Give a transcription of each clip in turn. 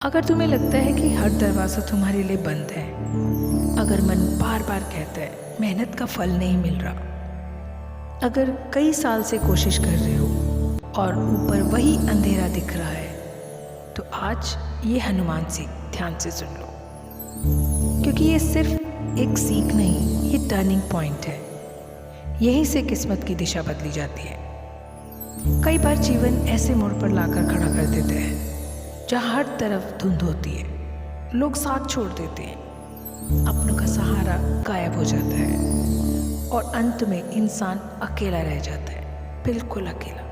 अगर तुम्हें लगता है कि हर दरवाज़ा तुम्हारे लिए बंद है, अगर मन बार बार कहता है मेहनत का फल नहीं मिल रहा, अगर कई साल से कोशिश कर रहे हो और ऊपर वही अंधेरा दिख रहा है, तो आज ये हनुमान सीख ध्यान से सुन लो, क्योंकि ये सिर्फ एक सीख नहीं, ये टर्निंग पॉइंट है। यहीं से किस्मत की दिशा बदली जाती है। कई बार जीवन ऐसे मोड़ पर लाकर खड़ा कर देते हैं जहाँ हर तरफ धुंध होती है, लोग साथ छोड़ देते हैं, अपनों का सहारा गायब हो जाता है और अंत में इंसान अकेला रह जाता है, बिल्कुल अकेला।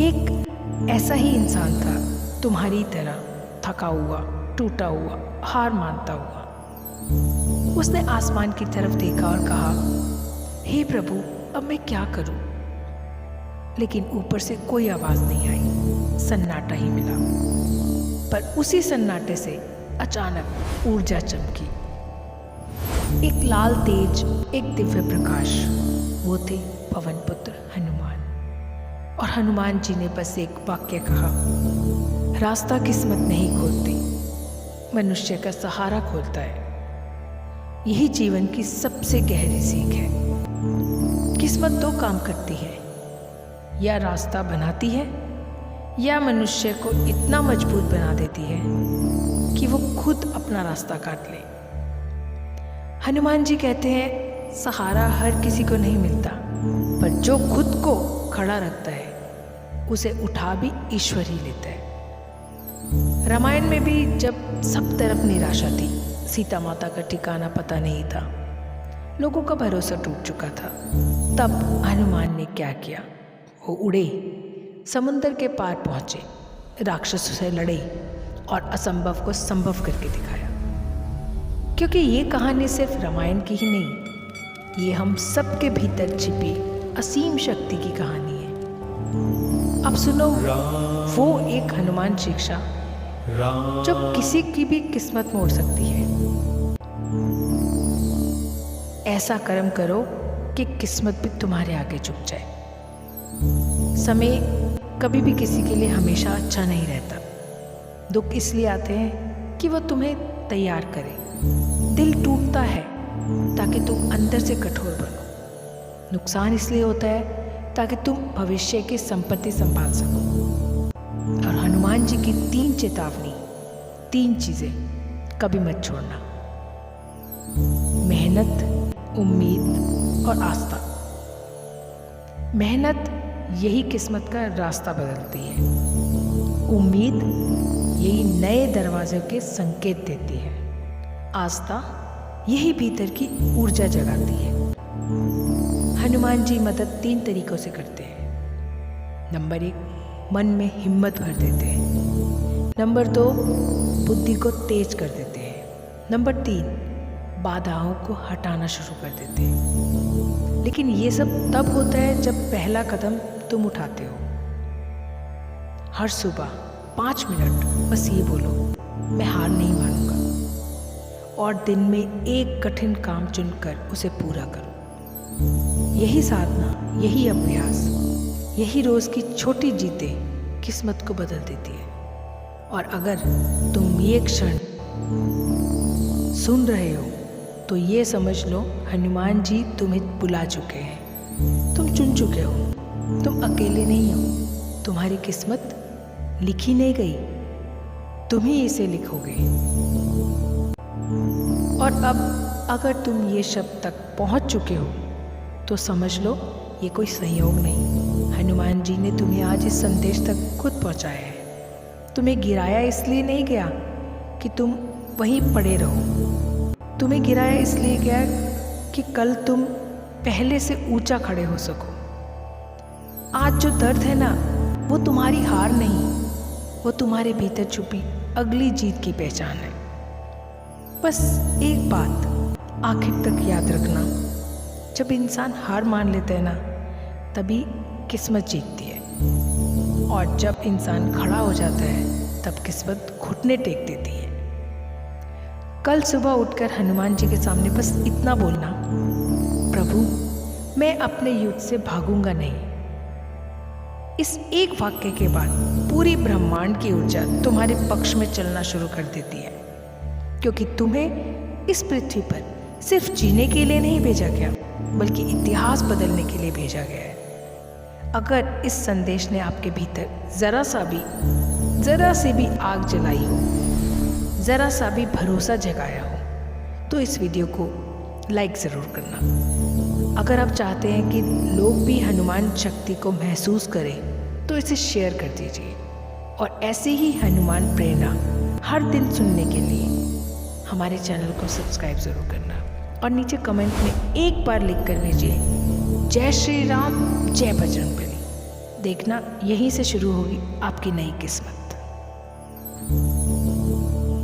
एक ऐसा ही इंसान था तुम्हारी तरह, थका हुआ, टूटा हुआ, हार मानता हुआ। उसने आसमान की तरफ देखा और कहा, हे प्रभु, अब मैं क्या करूं? लेकिन ऊपर से कोई आवाज नहीं आई, सन्नाटा ही मिला। पर उसी सन्नाटे से अचानक ऊर्जा चमकी, एक लाल तेज, एक दिव्य प्रकाश। वो थे पवन पुत्र हनुमान। और हनुमान जी ने बस एक वाक्य कहा, रास्ता किस्मत नहीं खोलती, मनुष्य का सहारा खोलता है। यही जीवन की सबसे गहरी सीख है। किस्मत दो काम करती है, या रास्ता बनाती है या मनुष्य को इतना मजबूत बना देती है कि वो खुद अपना रास्ता काट ले। हनुमान जी कहते हैं, सहारा हर किसी को नहीं मिलता, पर जो खुद को खड़ा रखता है उसे उठा भी ईश्वर ही लेता है। रामायण में भी जब सब तरफ निराशा थी, सीता माता का ठिकाना पता नहीं था, लोगों का भरोसा टूट चुका था, तब हनुमान ने क्या किया? वो उड़े, समुद्र के पार पहुंचे, राक्षसों से लड़े और असंभव को संभव करके दिखाया। क्योंकि ये कहानी सिर्फ रामायण की ही नहीं, ये हम सबके भीतर छिपी असीम शक्ति की कहानी है। अब सुनो वो एक हनुमान शिक्षा जो किसी की भी किस्मत मोड़ सकती है। ऐसा कर्म करो कि किस्मत भी तुम्हारे आगे झुक जाए। समय कभी भी किसी के लिए हमेशा अच्छा नहीं रहता। दुख इसलिए आते हैं कि वो तुम्हें तैयार करे। दिल टूटता है ताकि तुम अंदर से कठोर बनो। नुकसान इसलिए होता है ताकि तुम भविष्य की संपत्ति संभाल सको। और हनुमान जी की 3 चेतावनी, 3 चीजें कभी मत छोड़ना: मेहनत, उम्मीद और आस्था। मेहनत यही किस्मत का रास्ता बदलती है। उम्मीद यही नए दरवाजे के संकेत देती है। आस्था यही भीतर की ऊर्जा जगाती है। हनुमान जी मदद 3 तरीकों से करते हैं। नंबर 1, मन में हिम्मत भर देते हैं। नंबर 2, बुद्धि को तेज कर देते हैं। नंबर 3, बाधाओं को हटाना शुरू कर देते हैं। लेकिन ये सब तब होता है जब पहला कदम तुम उठाते हो। हर सुबह 5 मिनट बस ये बोलो, मैं हार नहीं मानूंगा, और दिन में एक कठिन काम चुनकर उसे पूरा करो। यही साधना, यही अभ्यास, यही रोज की छोटी जीतें किस्मत को बदल देती है। और अगर तुम ये क्षण सुन रहे हो तो ये समझ लो, हनुमान जी तुम्हें बुला चुके हैं। तुम चुन चुके हो, तुम अकेले नहीं हो। तुम्हारी किस्मत लिखी नहीं गई, तुम ही इसे लिखोगे। और अब अगर तुम ये शब्द तक पहुंच चुके हो तो समझ लो, ये कोई संयोग नहीं, हनुमान जी ने तुम्हें आज इस संदेश तक खुद पहुंचाया है। तुम्हें गिराया इसलिए नहीं गया कि तुम वहीं पड़े रहो। तुम्हें गिराया इसलिए गया कि कल तुम पहले से ऊंचा खड़े हो सको। आज जो दर्द है ना, वो तुम्हारी हार नहीं, वो तुम्हारे भीतर छुपी अगली जीत की पहचान है। बस एक बात आखिर तक याद रखना, जब इंसान हार मान लेता है ना, तभी किस्मत जीतती है। और जब इंसान खड़ा हो जाता है, तब किस्मत घुटने टेक देती है। कल सुबह उठकर हनुमान जी के सामने बस इतना बोलना, प्रभु, मैं अपने युद्ध से भागूंगा नहीं, इस एक वाक्य के बाद पूरी ब्रह्मांड की ऊर्जा तुम्हारे पक्ष में चलना शुरू कर देती है, क्योंकि तुम्हें इस पृथ्वी पर सिर्फ जीने के लिए नहीं भेजा गया, बल्कि इतिहास बदलने के लिए भेजा गया है। अगर इस संदेश ने आपके भीतर जरा सी भी आग जलाई हो, जरा सा भी भरोसा जगाया हो, तो इस वीडियो को लाइक ज़रूर करना। अगर आप चाहते हैं कि लोग भी हनुमान शक्ति को महसूस करें तो इसे शेयर कर दीजिए, और ऐसे ही हनुमान प्रेरणा हर दिन सुनने के लिए हमारे चैनल को सब्सक्राइब ज़रूर करना, और नीचे कमेंट में एक बार लिख कर भेजिए जय श्री राम, जय बजरंगबली। देखना, यहीं से शुरू होगी आपकी नई किस्मत।